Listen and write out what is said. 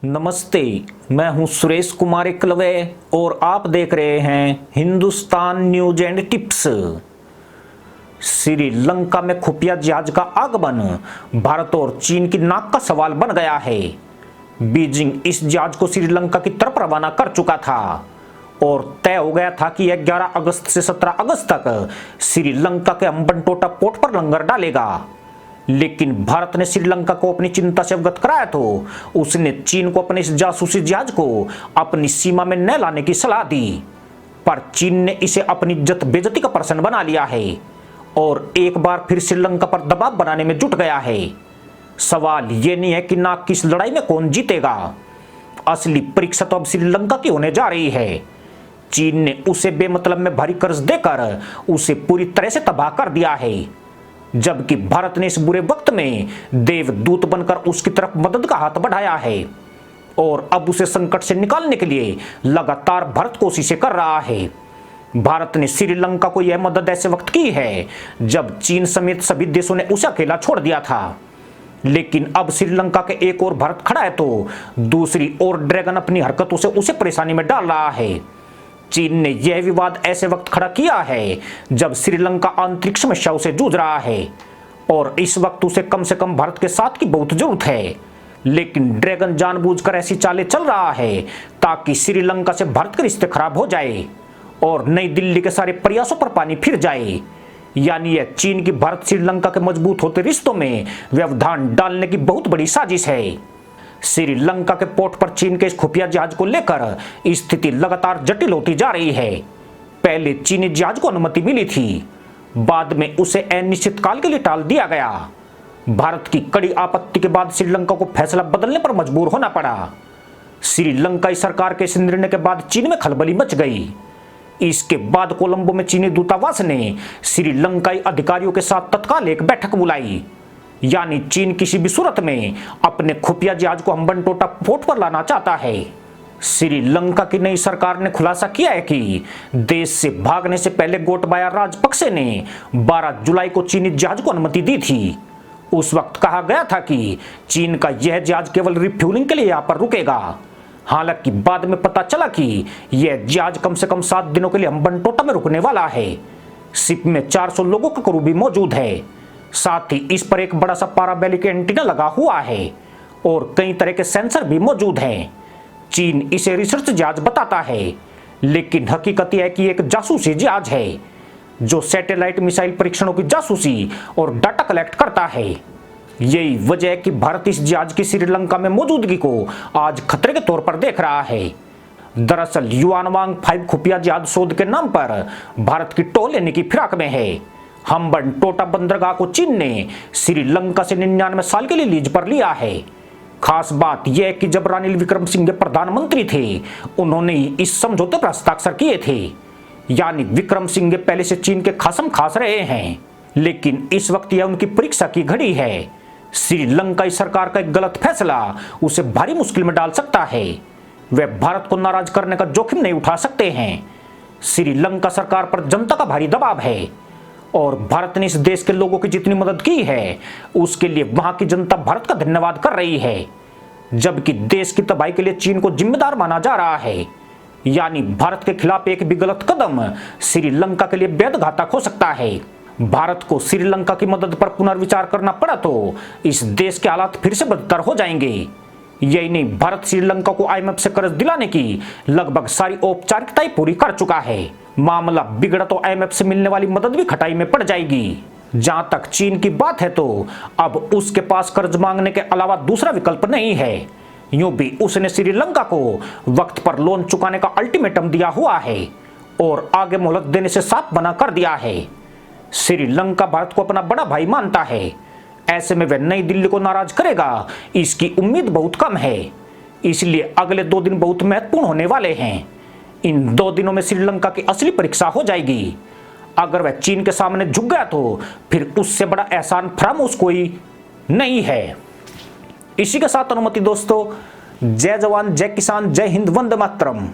नमस्ते, मैं हूं सुरेश कुमार एकलवे और आप देख रहे हैं Hindustan news and tips. Sri Lanka में खुफिया जहाज का आगमन भारत और चीन की नाक का सवाल बन गया है। बीजिंग इस जहाज को श्रीलंका की तरफ रवाना कर चुका था और तय हो गया था कि यह 11 अगस्त से 17 अगस्त तक श्रीलंका के हम्बनटोटा पोर्ट पर लंगर डालेगा। लेकिन भारत ने श्रीलंका को अपनी चिंता से अवगत कराया तो उसने चीन को अपने इस जासूसी जहाज को अपनी सीमा में न लाने की सलाह दी। पर चीन ने इसे अपनी इज्जत बेइज्जती का प्रश्न बना लिया है और एक बार फिर श्रीलंका पर दबाव बनाने में जुट गया है। सवाल ये नहीं है कि नाक की इस लड़ाई में कौन जीतेगा, असली परीक्षा तो अब श्रीलंका की होने जा रही है। चीन ने उसे बेमतलब में भारी कर्ज देकर उसे पूरी तरह से तबाह कर दिया है, जबकि भारत ने इस बुरे वक्त में देवदूत बनकर उसकी तरफ मदद का हाथ बढ़ाया है और अब उसे संकट से निकालने के लिए लगातार भारत कोशिशें कर रहा है। भारत ने श्रीलंका को यह मदद ऐसे वक्त की है जब चीन समेत सभी देशों ने उसे अकेला छोड़ दिया था। लेकिन अब श्रीलंका के एक और भारत खड़ा है तो दूसरी ओर ड्रैगन अपनी हरकतों से उसे परेशानी में डाल रहा है। चीन ने यह विवाद ऐसे वक्त खड़ा किया है जब श्रीलंका आंतरिक समस्याओं से जूझ रहा है और इस वक्त उसे कम से कम भारत के साथ की बहुत जरूरत है। लेकिन ड्रैगन जानबूझकर ऐसी चालें चल रहा है ताकि श्रीलंका से भारत के रिश्ते खराब हो जाए और नई दिल्ली के सारे प्रयासों पर पानी फिर जाए। यानी यह चीन की भारत श्रीलंका के मजबूत होते रिश्तों में व्यवधान डालने की बहुत बड़ी साजिश है। श्रीलंका के पोर्ट पर चीन के इस खुफिया जहाज को लेकर स्थिति लगातार जटिल होती जा रही है। पहले चीनी जहाज को अनुमति मिली थी, बाद में उसे अनिश्चित काल के लिए टाल दिया गया। भारत की कड़ी आपत्ति के बाद श्रीलंका को फैसला बदलने पर मजबूर होना पड़ा। श्रीलंकाई सरकार के इस निर्णय के बाद चीन में खलबली मच गई। इसके बाद कोलंबो में चीनी दूतावास ने श्रीलंकाई अधिकारियों के साथ तत्काल एक बैठक बुलाई। यानी चीन किसी भी सूरत में अपने खुफिया जहाज को हम्बनटोटा पोर्ट पर लाना चाहता है। श्रीलंका की नई सरकार ने खुलासा किया है कि देश से भागने से पहले गोटबाया राजपक्षे ने 12 जुलाई को चीनी जहाज को अनुमति दी थी। उस वक्त कहा गया था कि चीन का यह जहाज केवल रिफ्यूलिंग के लिए यहाँ पर रुकेगा। हालांकि बाद में पता चला कि यह जहाज कम से कम 7 दिनों के लिए हम्बनटोटा में रुकने वाला है। शिप में 400 लोगों का क्रू भी मौजूद है। साथ ही इस पर एक बड़ा सा पाराबैलिक एंटीना लगा हुआ है और कई तरह के सेंसर भी मौजूद हैं। चीन इसे रिसर्च जहाज बताता है, लेकिन हकीकत यह है कि एक जासूसी जहाज है जो सैटेलाइट मिसाइल परीक्षणों की जासूसी और डाटा कलेक्ट करता है। यही वजह है कि भारत इस जहाज की श्रीलंका में मौजूदगी को आज खतरे के तौर पर देख रहा है। दरअसल युआनवांग 5 खुफिया जहाज शोध के नाम पर भारत की टोह लेने की फिराक में है। हम्बनटोटा बंदरगाह को चीन ने श्रीलंका से 99 साल के लिए लीज पर लिया है। खास बात यह है कि जब रानिल विक्रमसिंघे प्रधानमंत्री थे, उन्होंने इस समझौते पर हस्ताक्षर किए थे। यानी विक्रमसिंघे पहले से चीन के खासम खास रहे हैं, लेकिन इस वक्त यह उनकी परीक्षा की घड़ी है। श्रीलंकाई सरकार का एक गलत फैसला उसे भारी मुश्किल में डाल सकता है। वे भारत को नाराज करने का जोखिम नहीं उठा सकते हैं। श्रीलंका सरकार पर जनता का भारी दबाव है और भारत ने इस देश के लोगों की जितनी मदद की है उसके लिए वहां की जनता भारत का धन्यवाद कर रही है, जबकि देश की तबाही के लिए चीन को जिम्मेदार माना जा रहा है। यानी भारत के खिलाफ एक भी गलत कदम श्रीलंका के लिए बेहद घातक हो सकता है। भारत को श्रीलंका की मदद पर पुनर्विचार करना पड़ा तो इस देश के हालात फिर से बदतर हो जाएंगे। यही नहीं, भारत श्रीलंका को IMF से कर्ज दिलाने की लगभग सारी औपचारिकताएं पूरी कर चुका है। मामला बिगड़ा तो IMF से मिलने वाली मदद भी खटाई में पड़ जाएगी। जहां तक चीन की बात है तो अब उसके पास कर्ज मांगने के अलावा दूसरा विकल्प नहीं है। यूं भी उसने श्रीलंका को वक्त पर लोन चुकाने का अल्टीमेटम दिया हुआ है और आगे मोहलत देने से साफ मना कर दिया है। श्रीलंका भारत को अपना बड़ा भाई मानता है। ऐसे में वह नई दिल्ली को नाराज करेगा, इसकी उम्मीद बहुत कम है। इसलिए अगले 2 दिन बहुत महत्वपूर्ण होने वाले हैं। इन 2 दिनों में श्रीलंका की असली परीक्षा हो जाएगी। अगर वह चीन के सामने झुक गया तो फिर उससे बड़ा एहसान फरामोश कोई नहीं है। इसी के साथ अनुमति दोस्तों, जय जवान जय किसान जय हिंद वंदे मातरम।